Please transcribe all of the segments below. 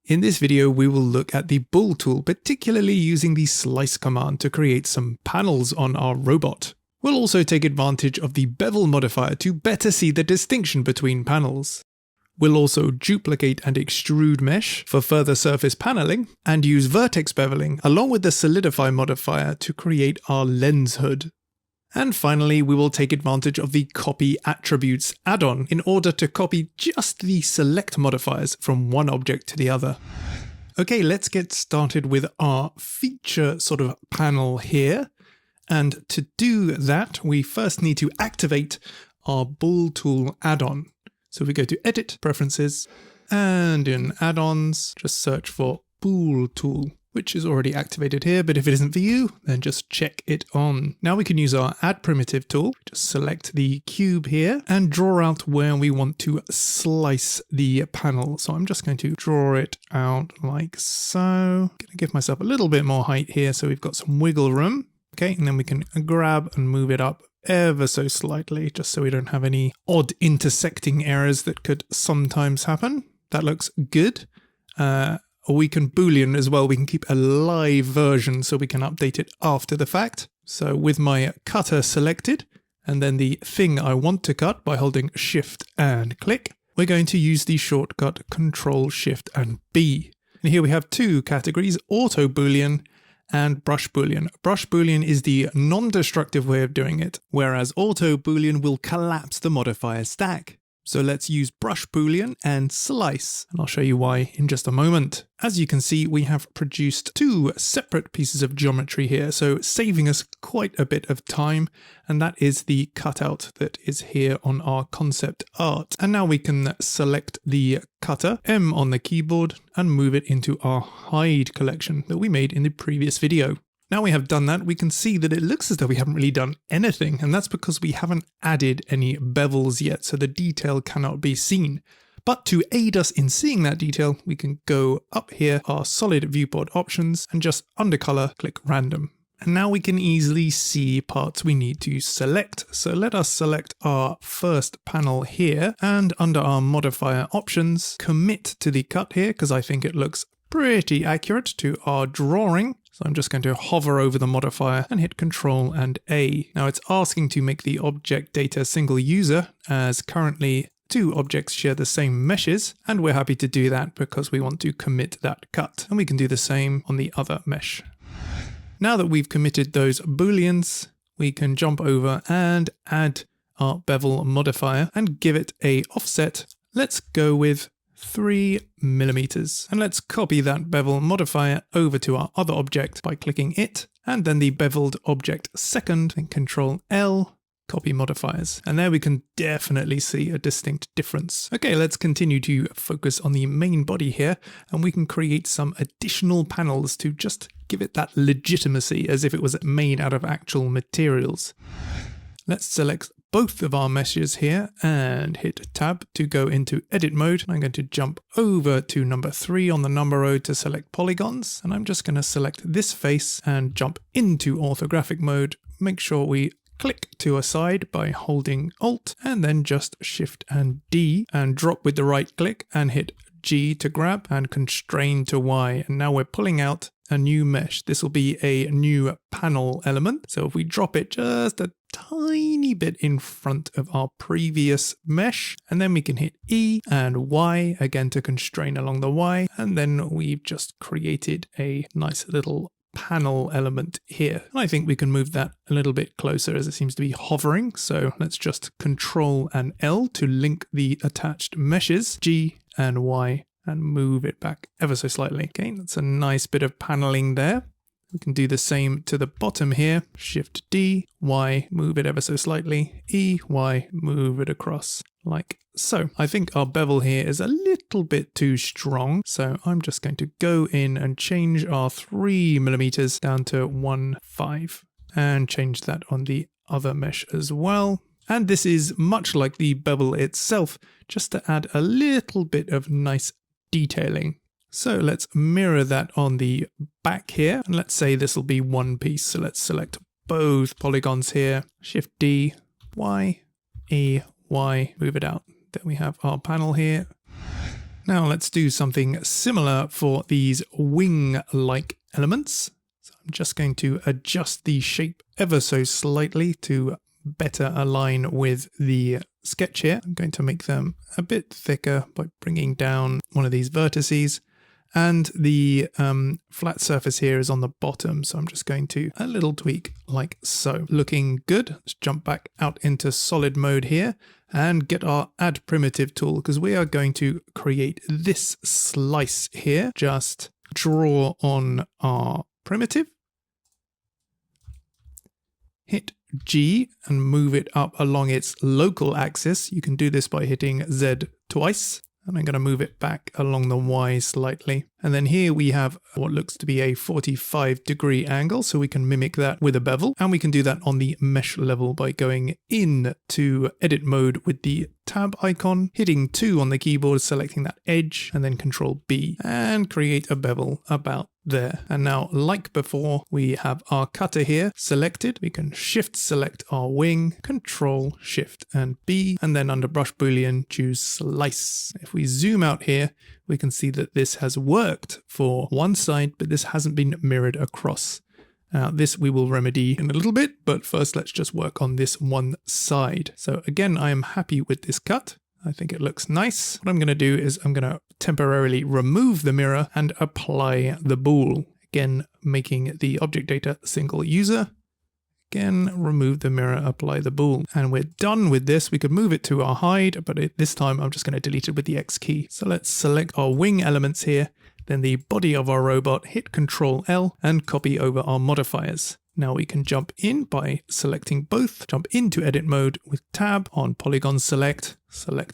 In this video, we will look at the Bool tool, particularly using the slice command to create some panels on our robot. We'll also take advantage of the bevel modifier to better see the distinction between panels. We'll also duplicate and extrude mesh for further surface paneling, and use vertex beveling along with the solidify modifier to create our lens hood. And finally, we will take advantage of the copy attributes add-on in order to copy just the select modifiers from one object to the other. Okay, let's get started with our feature sort of panel here. And to do that, we first need to activate our Bool tool add-on. So we go to Edit, Preferences, and in Add-ons, just search for Bool tool, which is already activated here, but if it isn't for you, then just check it on. Now we can use our Add Primitive tool, just select the cube here, and draw out where we want to slice the panel. So I'm just going to draw it out like so. I'm going to give myself a little bit more height here so we've got some wiggle room. Okay, and then we can grab and move it up ever so slightly, just so we don't have any odd intersecting errors that could sometimes happen. That looks good. Or we can Boolean as well. We can keep a live version so we can update it after the fact. So with my cutter selected, and then the thing I want to cut by holding Shift and click, we're going to use the shortcut Control Shift and B. And here we have two categories, Auto Boolean and Brush Boolean. Brush Boolean is the non-destructive way of doing it, whereas Auto Boolean will collapse the modifier stack. So let's use Brush Boolean and Slice, and I'll show you why in just a moment. As you can see, we have produced two separate pieces of geometry here, so saving us quite a bit of time, and that is the cutout that is here on our concept art. And now we can select the cutter, M on the keyboard, and move it into our hide collection that we made in the previous video. Now we have done that, we can see that it looks as though we haven't really done anything, and that's because we haven't added any bevels yet, so the detail cannot be seen. But to aid us in seeing that detail, we can go up here, our solid viewport options, and just under color, click random. And now we can easily see parts we need to select. So let us select our first panel here, and under our modifier options, commit to the cut here, because I think it looks pretty accurate to our drawing. So I'm just going to hover over the modifier and hit Control and A. Now it's asking to make the object data single user, as currently two objects share the same meshes, and we're happy to do that because we want to commit that cut. And we can do the same on the other mesh. Now that we've committed those booleans, we can jump over and add our bevel modifier and give it a offset. Let's go with 3 millimeters. And let's copy that bevel modifier over to our other object by clicking it, and then the beveled object second, and Control L, copy modifiers. And there we can definitely see a distinct difference. Okay, let's continue to focus on the main body here, and we can create some additional panels to just give it that legitimacy as if it was made out of actual materials. Let's select both of our meshes here and hit Tab to go into edit mode. I'm going to jump over to number 3 on the number row to select polygons, and I'm just going to select this face and jump into orthographic mode. Make sure we click to a side by holding Alt and then just Shift and D, and drop with the right click and hit G to grab and constrain to Y. And now we're pulling out a new mesh. This will be a new panel element. So if we drop it just a tiny bit in front of our previous mesh, and then we can hit E and Y again to constrain along the Y, and then we've just created a nice little panel element here. And I think we can move that a little bit closer as it seems to be hovering. So let's just Control and L to link the attached meshes, G and Y, and move it back ever so slightly. Okay, that's a nice bit of paneling there. We can do the same to the bottom here. Shift D, Y, move it ever so slightly. E, Y, move it across like so. I think our bevel here is a little bit too strong, so I'm just going to go in and change our 3 millimeters down to 1.5 and change that on the other mesh as well. And this is much like the bevel itself, just to add a little bit of nice detailing. So let's mirror that on the back here, and let's say this will be one piece. So let's select both polygons here, Shift D, Y, E, Y, move it out. Then we have our panel here. Now let's do something similar for these wing-like elements. So I'm just going to adjust the shape ever so slightly to better align with the sketch here. I'm going to make them a bit thicker by bringing down one of these vertices. And the flat surface here is on the bottom, so I'm just going to a little tweak like so. Looking good. Let's jump back out into solid mode here and get our add primitive tool, because we are going to create this slice here. Just draw on our primitive, hit G and move it up along its local axis. You can do this by hitting Z twice. And I'm going to move it back along the Y slightly. And then here we have what looks to be a 45-degree angle, so we can mimic that with a bevel. And we can do that on the mesh level by going in to edit mode with the tab icon, hitting 2 on the keyboard, selecting that edge, and then Control B, and create a bevel about there. And now, like before, we have our cutter here selected. We can Shift select our wing, Control Shift and B, and then under Brush Boolean, choose Slice. If we zoom out here, we can see that this has worked for one side, but this hasn't been mirrored across. Now, this we will remedy in a little bit, but first let's just work on this one side. So again, I am happy with this cut. I think it looks nice. What I'm going to do is I'm going to temporarily remove the mirror and apply the bool. Again, making the object data single user. Again, remove the mirror, apply the bool. And we're done with this. We could move it to our hide, but this time I'm just going to delete it with the X key. So let's select our wing elements here, then the body of our robot, hit Control L and copy over our modifiers. Now we can jump in by selecting both, jump into edit mode with tab on polygon select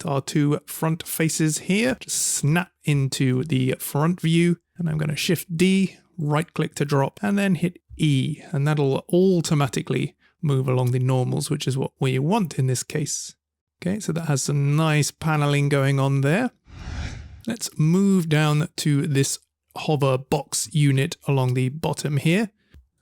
our 2 front faces here, just snap into the front view, and I'm going to Shift D, right click to drop, and then hit E, and that'll automatically move along the normals, which is what we want in this case. Okay, so that has some nice paneling going on there. Let's move down to this hover box unit along the bottom here.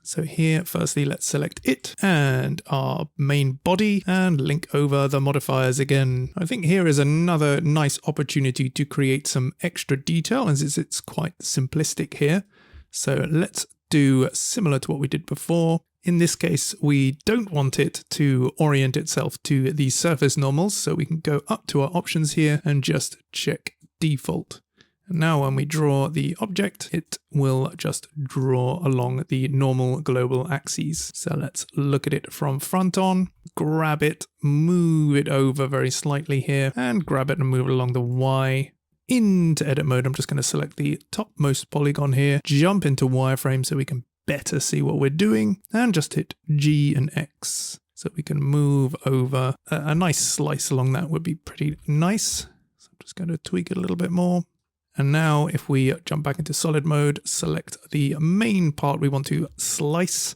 So here, firstly, let's select it and our main body and link over the modifiers again. I think here is another nice opportunity to create some extra detail, as it's quite simplistic here. So let's do similar to what we did before. In this case, we don't want it to orient itself to the surface normals, so we can go up to our options here and just check default. And now when we draw the object, it will just draw along the normal global axes. So let's look at it from front on, grab it, move it over very slightly here, and grab it and move it along the Y. Into edit mode, I'm just going to select the topmost polygon here, jump into wireframe so we can better see what we're doing, and just hit G and X. So we can move over. A nice slice along that would be pretty nice. So I'm just going to tweak it a little bit more. And now if we jump back into solid mode, select the main part we want to slice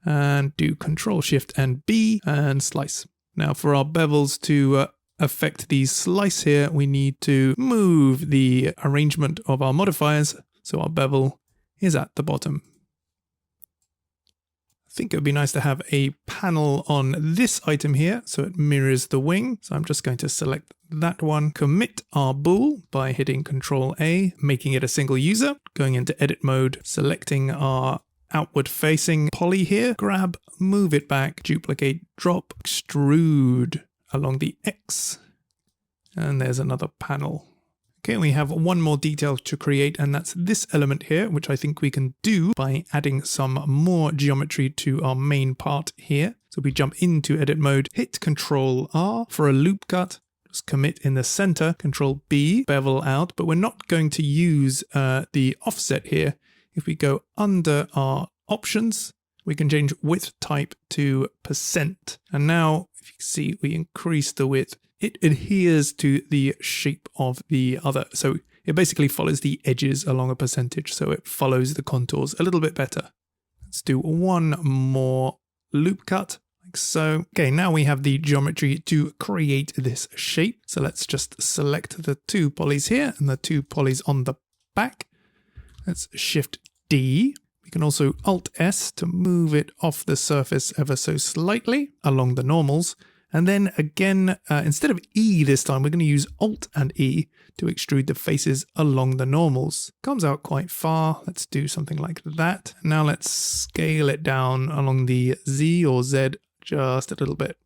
and do Control Shift and B and slice. Now for our bevels to affect the slice here, we need to move the arrangement of our modifiers so our bevel is at the bottom. I think it would be nice to have a panel on this item here so it mirrors the wing. So I'm just going to select that one, commit our bool by hitting Control A, making it a single user, going into edit mode, selecting our outward facing poly here, grab, move it back, duplicate, drop, extrude along the X, and there's another panel. Okay, we have one more detail to create, and that's this element here, which I think we can do by adding some more geometry to our main part here. So we jump into edit mode, hit Control R for a loop cut, just commit in the center, Control B, bevel out, but we're not going to use the offset here. If we go under our options, we can change width type to %. And now, if you see, we increase the width. It adheres to the shape of the other. So it basically follows the edges along a percentage. So it follows the contours a little bit better. Let's do one more loop cut, like so. Okay, now we have the geometry to create this shape. So let's just select the 2 polys here and the 2 polys on the back. Let's Shift D. We can also Alt S to move it off the surface ever so slightly along the normals. And then again, instead of E this time, we're going to use Alt and E to extrude the faces along the normals. Comes out quite far. Let's do something like that. Now let's scale it down along the Z or Z just a little bit.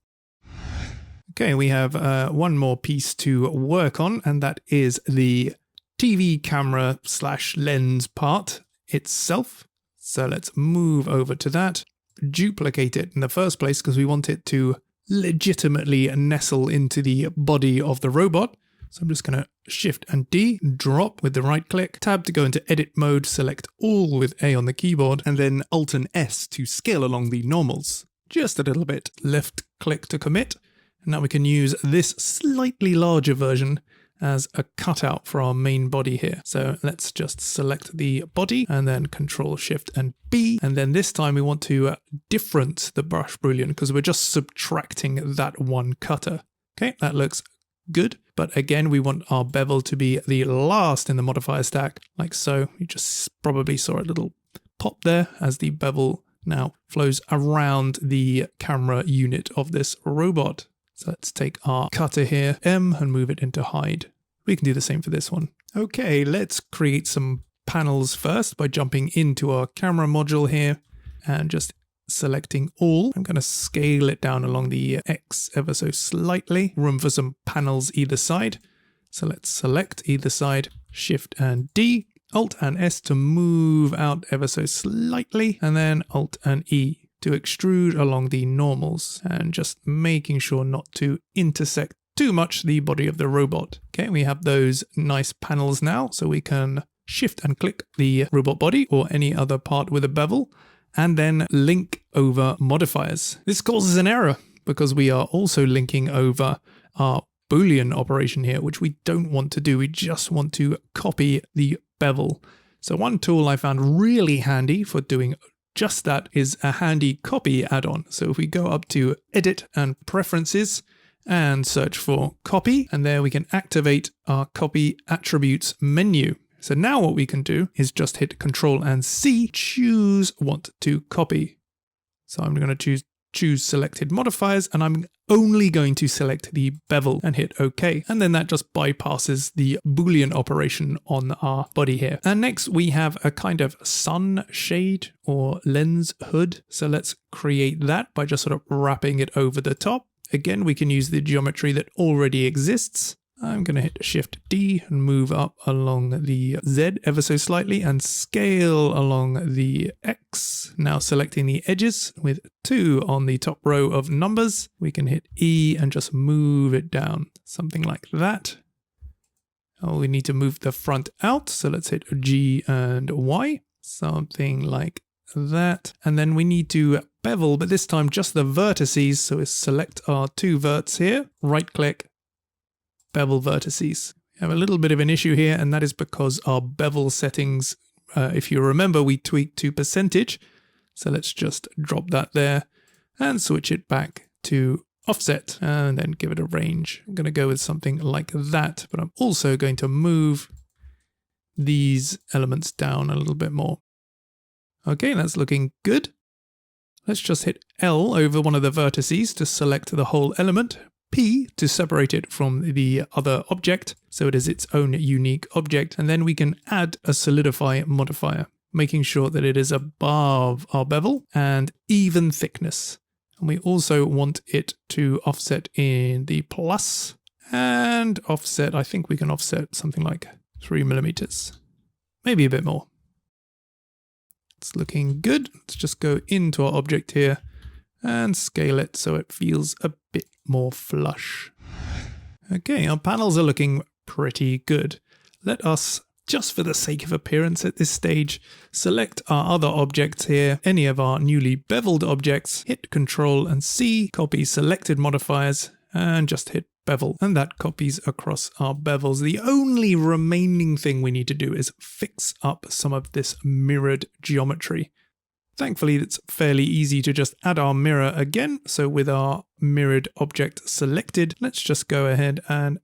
Okay, we have one more piece to work on, and that is the TV camera / lens part itself. So let's move over to that, duplicate it in the first place because we want it to legitimately nestle into the body of the robot. So I'm just going to Shift and D, drop with the right click, tab to go into edit mode, select all with A on the keyboard, and then Alt and S to scale along the normals. Just a little bit, left click to commit. And now we can use this slightly larger version as a cutout for our main body here. So let's just select the body and then Control Shift and B. And then this time we want to difference the brush boolean because we're just subtracting that one cutter. Okay, that looks good. But again, we want our bevel to be the last in the modifier stack, like so. You just probably saw a little pop there as the bevel now flows around the camera unit of this robot. So let's take our cutter here, M, and move it into hide. We can do the same for this one. Okay, let's create some panels first by jumping into our camera module here and just selecting all. I'm going to scale it down along the X ever so slightly. Room for some panels either side. So let's select either side, Shift and D, Alt and S to move out ever so slightly, and then Alt and E to extrude along the normals and just making sure not to intersect too much the body of the robot. Okay, we have those nice panels now, so we can shift and click the robot body or any other part with a bevel and then link over modifiers. This causes an error because we are also linking over our Boolean operation here, which we don't want to do. We just want to copy the bevel. So one tool I found really handy for doing just that is a handy copy add-on. So if we go up to Edit and Preferences and search for Copy, and there we can activate our Copy Attributes menu. So now what we can do is just hit Control and C, choose what to copy. So I'm going to choose selected modifiers, and I'm only going to select the bevel and hit OK. And then that just bypasses the Boolean operation on our body here. And next we have a kind of sun shade or lens hood. So let's create that by just sort of wrapping it over the top. Again, we can use the geometry that already exists. I'm going to hit Shift D and move up along the Z ever so slightly and scale along the X. Now selecting the edges with 2 on the top row of numbers, we can hit E and just move it down, something like that. Oh, we need to move the front out, so let's hit G and Y, something like that. And then we need to bevel, but this time just the vertices, so we select our 2 verts here, right click, bevel vertices. We have a little bit of an issue here, and that is because our bevel settings, if you remember, we tweaked to percentage. So let's just drop that there and switch it back to offset and then give it a range. I'm going to go with something like that, but I'm also going to move these elements down a little bit more. Okay, that's looking good. Let's just hit L over one of the vertices to select the whole element. P to separate it from the other object, so it is its own unique object, and then we can add a solidify modifier, making sure that it is above our bevel and even thickness. And we also want it to offset in the plus and offset, I think we can offset something like 3 millimeters, maybe a bit more. It's looking good. Let's just go into our object here and scale it so it feels a bit more flush. Okay, our panels are looking pretty good. Let us, just for the sake of appearance at this stage, select our other objects here, any of our newly beveled objects, hit Control and C, copy selected modifiers, and just hit bevel. And that copies across our bevels. The only remaining thing we need to do is fix up some of this mirrored geometry. Thankfully, it's fairly easy to just add our mirror again. So with our mirrored object selected, let's just go ahead and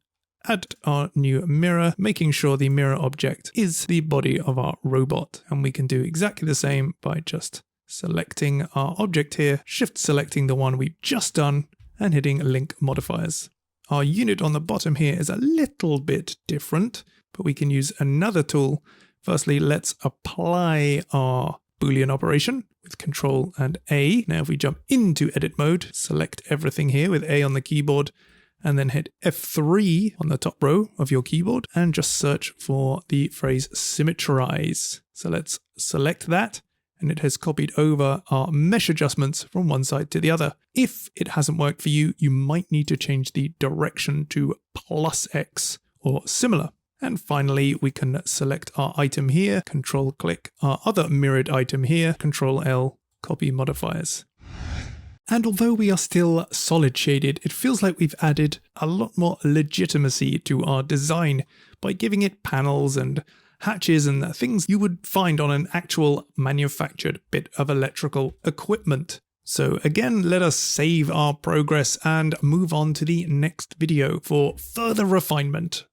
add our new mirror, making sure the mirror object is the body of our robot. And we can do exactly the same by just selecting our object here, shift selecting the one we've just done, and hitting link modifiers. Our unit on the bottom here is a little bit different, but we can use another tool. Firstly, let's apply our Boolean operation with Control and A. Now if we jump into edit mode, select everything here with A on the keyboard, and then hit F3 on the top row of your keyboard and just search for the phrase symmetrize. So let's select that, and it has copied over our mesh adjustments from one side to the other. If it hasn't worked for you, you might need to change the direction to +X or similar. And finally, we can select our item here, Control click our other mirrored item here, Control L, copy modifiers. And although we are still solid shaded, it feels like we've added a lot more legitimacy to our design by giving it panels and hatches and things you would find on an actual manufactured bit of electrical equipment. So again, let us save our progress and move on to the next video for further refinement.